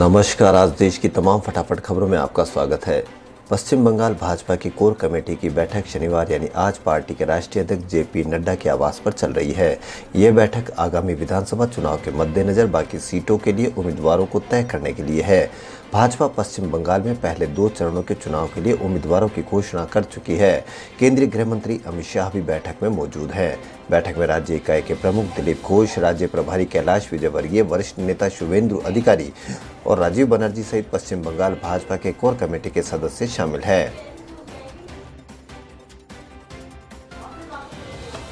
नमस्कार। आज देश की तमाम फटाफट खबरों में आपका स्वागत है। पश्चिम बंगाल भाजपा की कोर कमेटी की बैठक शनिवार यानी आज पार्टी के राष्ट्रीय अध्यक्ष जेपी नड्डा के आवास पर चल रही है। ये बैठक आगामी विधानसभा चुनाव के मद्देनजर बाकी सीटों के लिए उम्मीदवारों को तय करने के लिए है। भाजपा पश्चिम बंगाल में पहले 2 चरणों के चुनाव के लिए उम्मीदवारों की घोषणा कर चुकी है। केंद्रीय गृह मंत्री अमित शाह भी बैठक में मौजूद हैं। बैठक में राज्य इकाई के प्रमुख दिलीप घोष, राज्य प्रभारी कैलाश विजयवर्गीय, वरिष्ठ नेता शुभेंदु अधिकारी और राजीव बनर्जी सहित पश्चिम बंगाल भाजपा के कोर कमेटी के सदस्य शामिल हैं।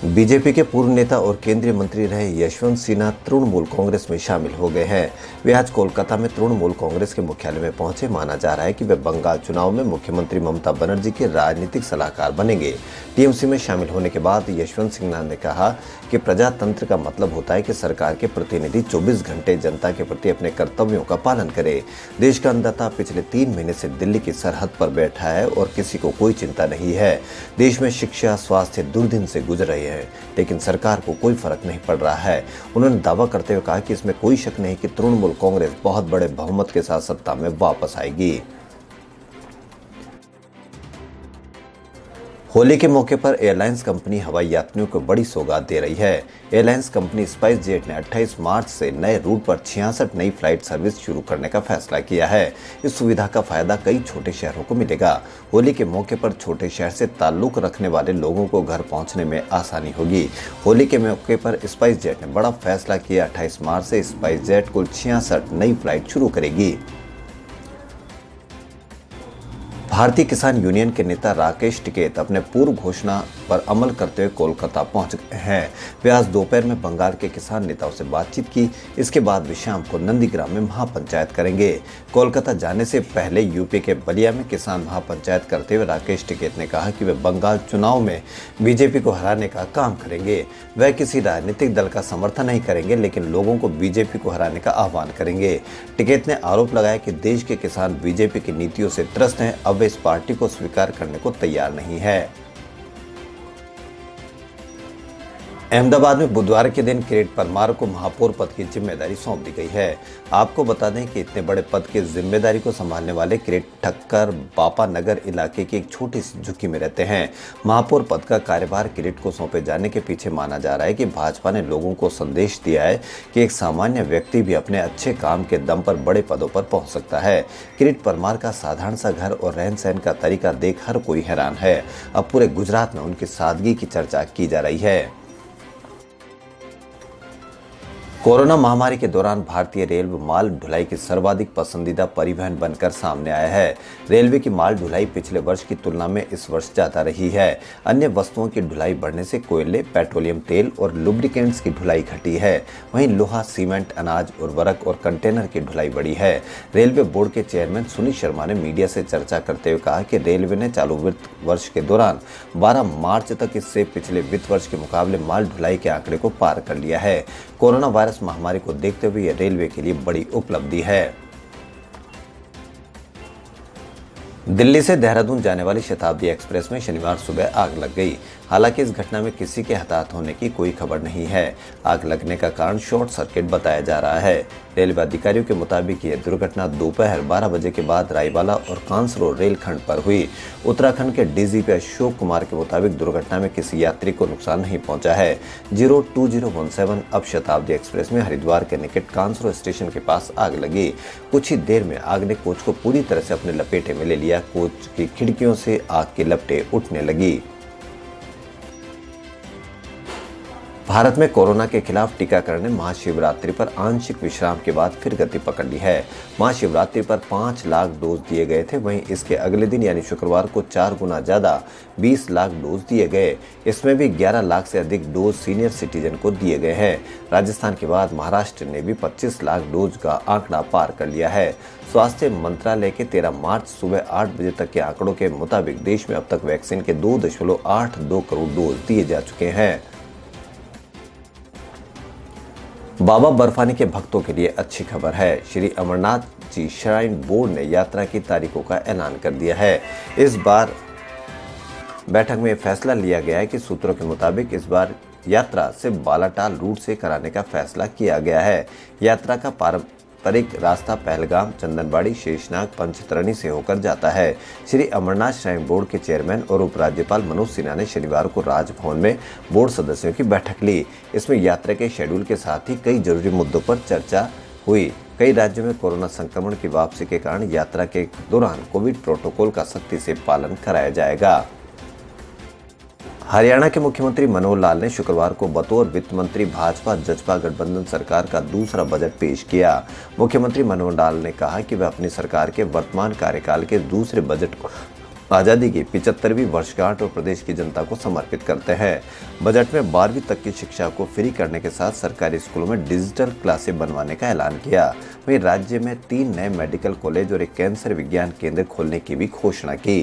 बीजेपी के पूर्व नेता और केंद्रीय मंत्री रहे यशवंत सिन्हा तृणमूल कांग्रेस में शामिल हो गए हैं। वे आज कोलकाता में तृणमूल कांग्रेस के मुख्यालय में पहुंचे। माना जा रहा है कि वे बंगाल चुनाव में मुख्यमंत्री ममता बनर्जी के राजनीतिक सलाहकार बनेंगे। टीएमसी में शामिल होने के बाद यशवंत सिन्हा ने कहा कि प्रजातंत्र का मतलब होता है कि सरकार के प्रतिनिधि 24 घंटे जनता के प्रति अपने कर्तव्यों का पालन करे। देश का अन्नदाता पिछले 3 महीने से दिल्ली की सरहद पर बैठा है और किसी को कोई चिंता नहीं है। देश में शिक्षा, स्वास्थ्य दुर्दिन से गुजर रहे हैं, लेकिन सरकार को कोई फर्क नहीं पड़ रहा है। उन्होंने दावा करते हुए कहा कि इसमें कोई शक नहीं कि तृणमूल कांग्रेस बहुत बड़े बहुमत के साथ सत्ता में वापस आएगी। होली के मौके पर एयरलाइंस कंपनी हवाई यात्रियों को बड़ी सौगात दे रही है। एयरलाइंस कंपनी स्पाइस जेट ने 28 मार्च से नए रूट पर 66 नई फ्लाइट सर्विस शुरू करने का फैसला किया है। इस सुविधा का फायदा कई छोटे शहरों को मिलेगा। होली के मौके पर छोटे शहर से ताल्लुक रखने वाले लोगों को घर पहुंचने में आसानी होगी। होली के मौके पर स्पाइस जेट ने बड़ा फैसला किया। 28 मार्च से स्पाइस जेट कुल 66 नई फ्लाइट शुरू करेगी। भारतीय किसान यूनियन के नेता राकेश टिकैत अपने पूर्व घोषणा पर अमल करते हुए कोलकाता पहुंच गए हैं। वे आज दोपहर में बंगाल के किसान नेताओं से बातचीत की। इसके बाद वे शाम को नंदीग्राम में महापंचायत करेंगे। कोलकाता जाने से पहले यूपी के बलिया में किसान महापंचायत करते हुए राकेश टिकैत ने कहा कि वे बंगाल चुनाव में बीजेपी को हराने का काम करेंगे। वह किसी राजनीतिक दल का समर्थन नहीं करेंगे, लेकिन लोगों को बीजेपी को हराने का आह्वान करेंगे। टिकैत ने आरोप लगाया कि देश के किसान बीजेपी की नीतियों से त्रस्त हैं। अब इस पार्टी को स्वीकार करने को तैयार नहीं है। अहमदाबाद में बुधवार के दिन किरीट परमार को महापौर पद की जिम्मेदारी सौंप दी गई है। आपको बता दें कि इतने बड़े पद की जिम्मेदारी को संभालने वाले किरीट ठक्कर बापा नगर इलाके की एक छोटी सी झुग्गी में रहते हैं। महापौर पद का कार्यभार किरीट को सौंपे जाने के पीछे माना जा रहा है कि भाजपा ने लोगों को संदेश दिया है कि एक सामान्य व्यक्ति भी अपने अच्छे काम के दम पर बड़े पदों पर पहुंच सकता है। किरीट परमार का साधारण सा घर और रहन सहन का तरीका देख हर कोई हैरान है। अब पूरे गुजरात में उनकी सादगी की चर्चा की जा रही है। कोरोना महामारी के दौरान भारतीय रेलवे माल ढुलाई की सर्वाधिक पसंदीदा परिवहन बनकर सामने आया है। रेलवे की माल ढुलाई पिछले वर्ष की तुलना में इस वर्ष ज्यादा रही है। अन्य वस्तुओं की ढुलाई बढ़ने से कोयले, पेट्रोलियम तेल और लुब्रिकेंट्स की ढुलाई घटी है। वहीं लोहा, सीमेंट, अनाज, उर्वरक और कंटेनर की ढुलाई बढ़ी है। रेलवे बोर्ड के चेयरमैन सुनील शर्मा ने मीडिया से चर्चा करते हुए कहा कि रेलवे ने चालू वित्त वर्ष के दौरान 12 मार्च तक इससे पिछले वित्त वर्ष के मुकाबले माल ढुलाई के आंकड़े को पार कर लिया है। कोरोना वायरस महामारी को देखते हुए यह रेलवे के लिए बड़ी उपलब्धि है। दिल्ली से देहरादून जाने वाली शताब्दी एक्सप्रेस में शनिवार सुबह आग लग गई। हालांकि इस घटना में किसी के हताहत होने की कोई खबर नहीं है। आग लगने का कारण शॉर्ट सर्किट बताया जा रहा है। रेलवे अधिकारियों के मुताबिक यह दुर्घटना दोपहर 12 बजे के बाद रायवाला और कांसरो रेलखंड पर हुई। उत्तराखंड के डीजीपी अशोक कुमार के मुताबिक दुर्घटना में किसी यात्री को नुकसान नहीं पहुंचा है। 02017 अब शताब्दी एक्सप्रेस में हरिद्वार के निकट कांसरो स्टेशन के पास आग लगी। कुछ ही देर में आग ने कोच को पूरी तरह से अपने लपेटे में ले लिया। कोच की खिड़कियों से आग की लपटें उठने लगी। भारत में कोरोना के खिलाफ टीकाकरण ने महाशिवरात्रि पर आंशिक विश्राम के बाद फिर गति पकड़ ली है। महाशिवरात्रि पर 5 लाख डोज दिए गए थे। वहीं इसके अगले दिन यानी शुक्रवार को 4 गुना ज्यादा 20 लाख डोज दिए गए। इसमें भी 11 लाख से अधिक डोज सीनियर सिटीजन को दिए गए हैं। राजस्थान के बाद महाराष्ट्र ने भी 25 लाख डोज का आंकड़ा पार कर लिया है। स्वास्थ्य मंत्रालय के 13 मार्च सुबह 8 बजे तक के आंकड़ों के मुताबिक देश में अब तक वैक्सीन के 2.82 करोड़ डोज दिए जा चुके हैं। बाबा बर्फानी के भक्तों के लिए अच्छी खबर है। श्री अमरनाथ जी श्राइन बोर्ड ने यात्रा की तारीखों का ऐलान कर दिया है। इस बार बैठक में फैसला लिया गया है कि सूत्रों के मुताबिक इस बार यात्रा सिर्फ बालाटाल रूट से कराने का फैसला किया गया है। यात्रा का पारंपरिक रास्ता पहलगाम, चंदनबाड़ी, शेषनाग, पंचतरणी से होकर जाता है। श्री अमरनाथ श्राइन बोर्ड के चेयरमैन और उपराज्यपाल मनोज सिन्हा ने शनिवार को राजभवन में बोर्ड सदस्यों की बैठक ली। इसमें यात्रा के शेड्यूल के साथ ही कई जरूरी मुद्दों पर चर्चा हुई। कई राज्यों में कोरोना संक्रमण की वापसी के कारण यात्रा के दौरान कोविड प्रोटोकॉल का सख्ती से पालन कराया जाएगा। हरियाणा के मुख्यमंत्री मनोहर लाल ने शुक्रवार को बतौर वित्त मंत्री भाजपा जसपा गठबंधन सरकार का दूसरा बजट पेश किया। मुख्यमंत्री मनोहर लाल ने कहा कि वे अपनी सरकार के वर्तमान कार्यकाल के दूसरे बजट को आज़ादी की 75वीं वर्षगांठ और प्रदेश की जनता को समर्पित करते हैं। बजट में 12वीं तक की शिक्षा को फ्री करने के साथ सरकारी स्कूलों में डिजिटल क्लासें बनवाने का ऐलान किया। वहीं राज्य में 3 नए मेडिकल कॉलेज और एक कैंसर विज्ञान केंद्र खोलने की भी घोषणा की।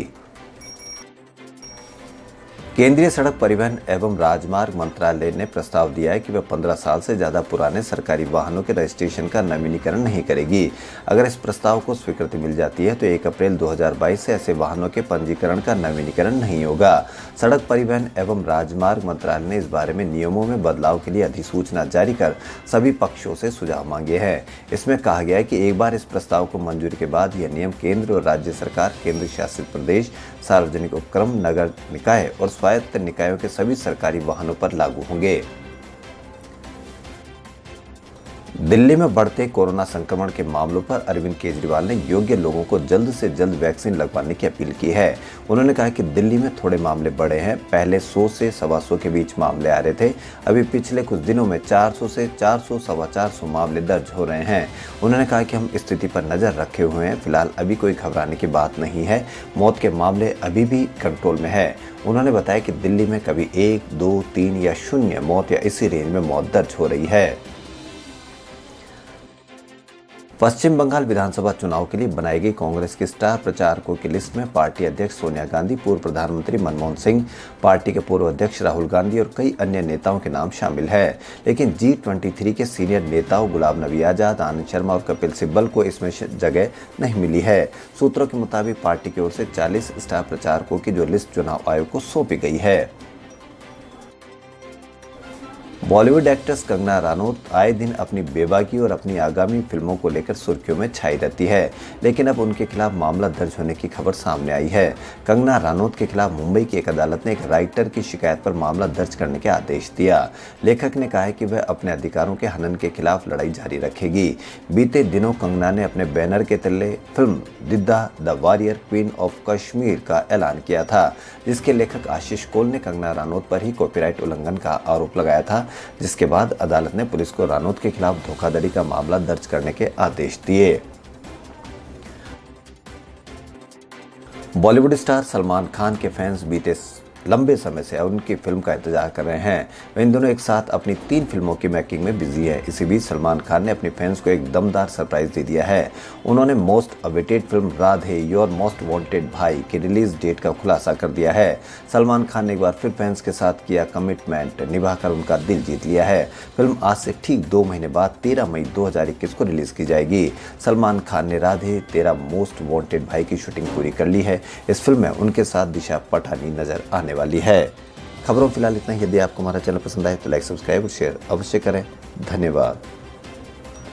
केंद्रीय सड़क परिवहन एवं राजमार्ग मंत्रालय ने प्रस्ताव दिया है कि वह 15 साल से ज्यादा पुराने सरकारी वाहनों के रजिस्ट्रेशन का नवीनीकरण नहीं करेगी। अगर इस प्रस्ताव को स्वीकृति मिल जाती है तो 1 अप्रैल 2022 से ऐसे वाहनों के पंजीकरण का नवीनीकरण नहीं होगा। सड़क परिवहन एवं राजमार्ग मंत्रालय ने इस बारे में नियमों में बदलाव के लिए अधिसूचना जारी कर सभी पक्षों से सुझाव मांगे हैं। इसमें कहा गया है कि एक बार इस प्रस्ताव को मंजूरी के बाद यह नियम केंद्र और राज्य सरकार, केंद्र शासित प्रदेश, सार्वजनिक उपक्रम, नगर निकाय और स्वायत्त निकायों के सभी सरकारी वाहनों पर लागू होंगे। दिल्ली में बढ़ते कोरोना संक्रमण के मामलों पर अरविंद केजरीवाल ने योग्य लोगों को जल्द से जल्द वैक्सीन लगवाने की अपील की है। उन्होंने कहा कि दिल्ली में थोड़े मामले बढ़े हैं। पहले 100 से 125 के बीच मामले आ रहे थे। अभी पिछले कुछ दिनों में 400 से 400 सवा 400 मामले दर्ज हो रहे हैं। उन्होंने कहा कि हम स्थिति पर नजर रखे हुए हैं। फिलहाल अभी कोई घबराने की बात नहीं है। मौत के मामले अभी भी कंट्रोल में है। उन्होंने बताया कि दिल्ली में कभी 1, 2, 3 या 0 मौत या इसी रेंज में मौत दर्ज हो रही है। पश्चिम बंगाल विधानसभा चुनाव के लिए बनाई गई कांग्रेस के स्टार प्रचारकों की लिस्ट में पार्टी अध्यक्ष सोनिया गांधी, पूर्व प्रधानमंत्री मनमोहन सिंह, पार्टी के पूर्व अध्यक्ष राहुल गांधी और कई अन्य नेताओं के नाम शामिल है। लेकिन G23 के सीनियर नेताओं गुलाम नबी आजाद, आनंद शर्मा और कपिल सिब्बल को इसमें जगह नहीं मिली है। सूत्रों के मुताबिक पार्टी की ओर से 40 स्टार प्रचारकों की जो लिस्ट चुनाव आयोग को सौंपी गई है। बॉलीवुड एक्ट्रेस कंगना रनौत आए दिन अपनी बेबाकी और अपनी आगामी फिल्मों को लेकर सुर्खियों में छाई रहती है, लेकिन अब उनके खिलाफ मामला दर्ज होने की खबर सामने आई है। कंगना रनौत के खिलाफ मुंबई की एक अदालत ने एक राइटर की शिकायत पर मामला दर्ज करने के आदेश दिया। लेखक ने कहा है कि वह अपने अधिकारों के हनन के खिलाफ लड़ाई जारी रखेगी। बीते दिनों कंगना ने अपने बैनर के तले film Didda the warrior queen of Kashmir का ऐलान किया था, जिसके लेखक आशीष कौल ने कंगना रनौत पर ही कॉपीराइट उल्लंघन का आरोप लगाया था, जिसके बाद अदालत ने पुलिस को रनौत के खिलाफ धोखाधड़ी का मामला दर्ज करने के आदेश दिए। बॉलीवुड स्टार सलमान खान के फैंस बीते लंबे समय से उनकी फिल्म का इंतजार कर रहे हैं। वे इन दोनों एक साथ अपनी 3 फिल्मों की मेकिंग में बिजी है। इसी बीच सलमान खान ने अपनी फैंस को एक दमदार सरप्राइज दे दिया है। उन्होंने most awaited film Radhe your most wanted भाई की रिलीज डेट का खुलासा कर दिया है। सलमान खान ने एक बार फिर फैंस के साथ किया कमिटमेंट निभाकर उनका दिल जीत लिया है। फिल्म आज से ठीक 2 महीने बाद 13 मई 2021 को रिलीज की जाएगी। सलमान खान ने राधे तेरा मोस्ट वांटेड भाई की शूटिंग पूरी कर ली है। इस फिल्म में उनके साथ दिशा पटानी नजर आने वाली है। खबरों फिलहाल इतना ही। यदि आपको हमारा चैनल पसंद आए तो लाइक, सब्सक्राइब और शेयर अवश्य करें। धन्यवाद।